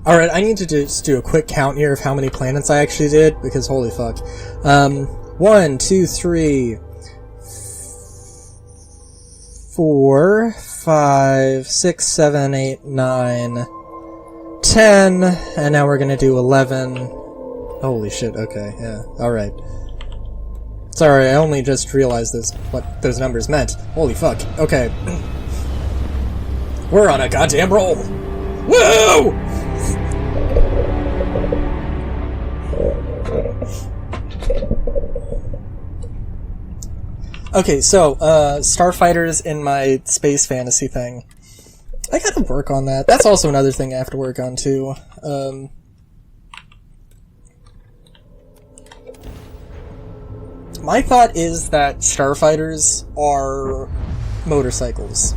Alright, I need to just do a quick count here of how many planets I actually did, because holy fuck. 1, 2, 3, 4, 5, 6, 7, 8, 9, 10, and now we're gonna do 11. Holy shit, okay, yeah, alright. Sorry, I only just realized what those numbers meant. Holy fuck, okay. We're on a goddamn roll! Woo! Okay, so, Starfighters in my space fantasy thing. I gotta work on that. That's also another thing I have to work on, too. My thought is that Starfighters are motorcycles.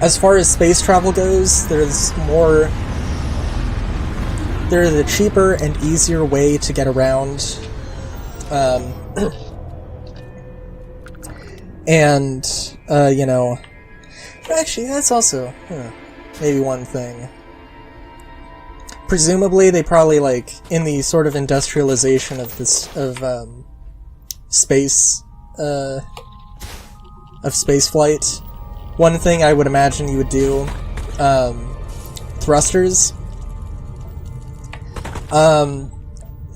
As far as space travel goes, they're the cheaper and easier way to get around. And, you know, actually, that's also, maybe one thing. Presumably, they probably, like, in the sort of industrialization of space flight, one thing I would imagine you would do, thrusters.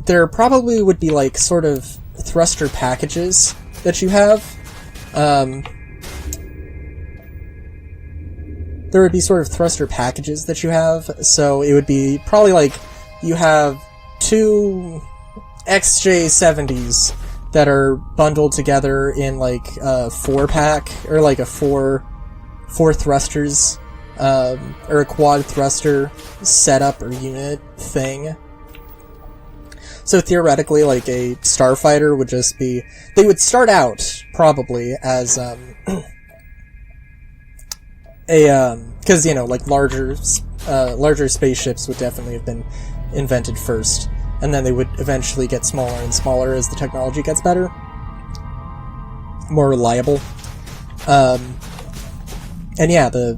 There probably would be, like, sort of thruster packages that you have. There would be sort of thruster packages that you have, so it would be probably like you have 2 XJ70s that are bundled together in like a 4-pack, or like a 4 thrusters, or a quad thruster setup or unit thing. So theoretically, like, a starfighter would just be... They would start out, probably, as, because, you know, like, larger spaceships would definitely have been invented first, and then they would eventually get smaller and smaller as the technology gets better. More reliable. And yeah, the...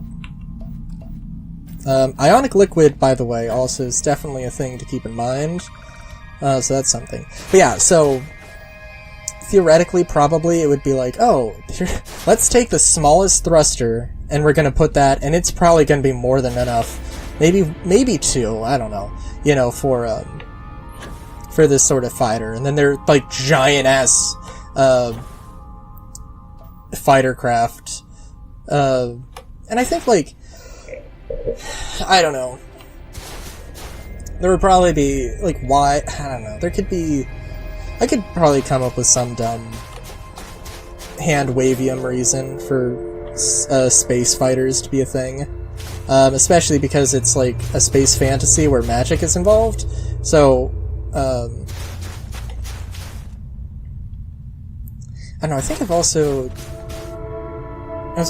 ionic liquid, by the way, also is definitely a thing to keep in mind. So that's something. But yeah, so theoretically, probably it would be like, oh, let's take the smallest thruster, and we're gonna put that, and it's probably gonna be more than enough. Maybe 2, I don't know, you know, for this sort of fighter. And then they're, like, giant-ass, fighter craft. And I think, like, I don't know. There would probably be, like, why... I don't know. There could be... I could probably come up with some dumb hand-wavium reason for space fighters to be a thing. Especially because it's, like, a space fantasy where magic is involved. So, I don't know, I think I was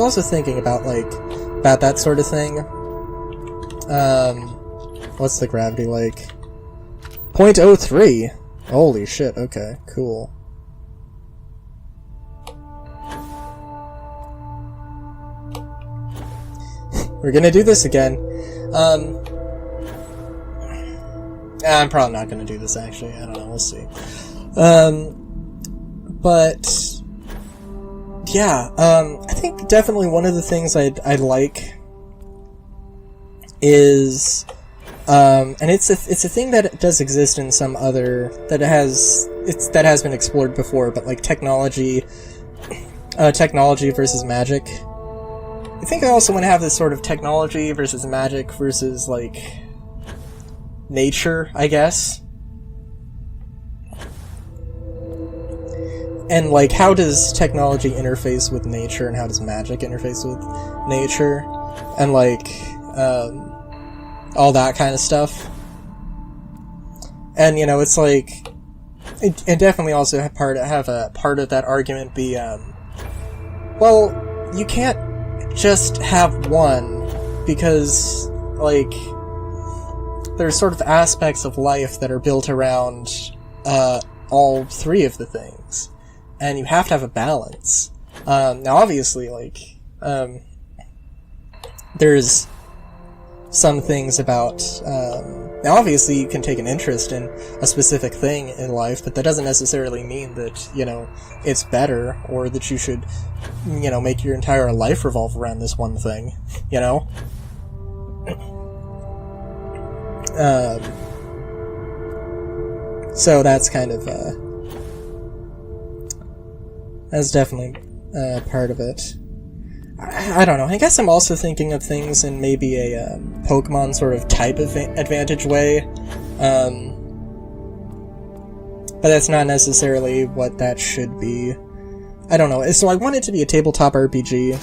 also thinking about, like, about that sort of thing. What's the gravity like? 0.03! Holy shit, okay, cool. We're gonna do this again. I'm probably not gonna do this, actually. I don't know, we'll see. But... yeah, I think definitely one of the things I'd like is... and it's a thing that does exist in some other... that has been explored before, but like technology versus magic. I think I also want to have this sort of technology versus magic versus, like, nature, I guess. And, like, how does technology interface with nature, and how does magic interface with nature? And, like, all that kind of stuff. And, you know, it's like... it definitely also have a part of that argument be, well, you can't just have one, because, like, there's sort of aspects of life that are built around, all 3 of the things. And you have to have a balance. Now obviously, like, there's some things about, now obviously you can take an interest in a specific thing in life, but that doesn't necessarily mean that, you know, it's better, or that you should, you know, make your entire life revolve around this one thing, you know? So that's kind of, that's definitely, part of it. I don't know, I guess I'm also thinking of things in maybe a, Pokemon sort of type of advantage way, but that's not necessarily what that should be. I don't know, so I want it to be a tabletop RPG.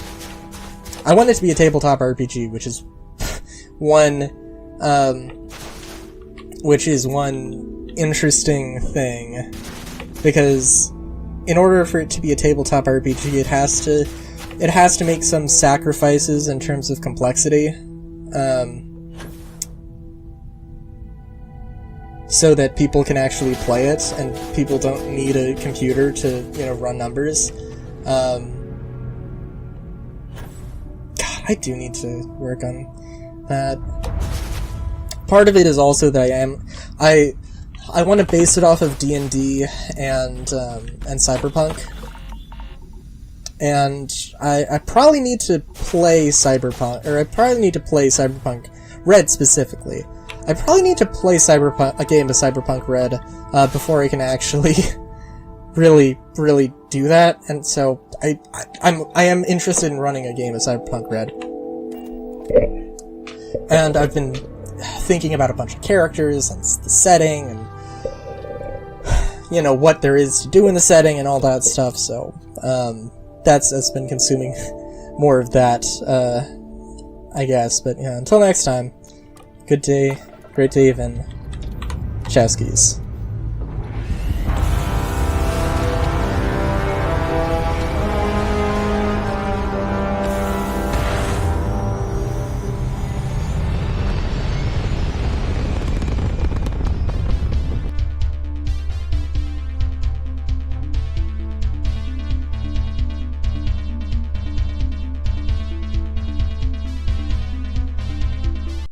I want it to be a tabletop RPG, which is one interesting thing, because in order for it to be a tabletop RPG, it has to make some sacrifices in terms of complexity, so that people can actually play it, and people don't need a computer to, you know, run numbers. God, I do need to work on that. Part of it is also that I want to base it off of D&D and Cyberpunk. And I probably need to play Cyberpunk, or I probably need to play Cyberpunk Red specifically. I probably need to play a game of Cyberpunk Red before I can actually really do that. And so I am interested in running a game of Cyberpunk Red. And I've been thinking about a bunch of characters and the setting and, you know, what there is to do in the setting and all that stuff. So that's been consuming more of that, I guess. But yeah, until next time, good day, great day, and chowskis.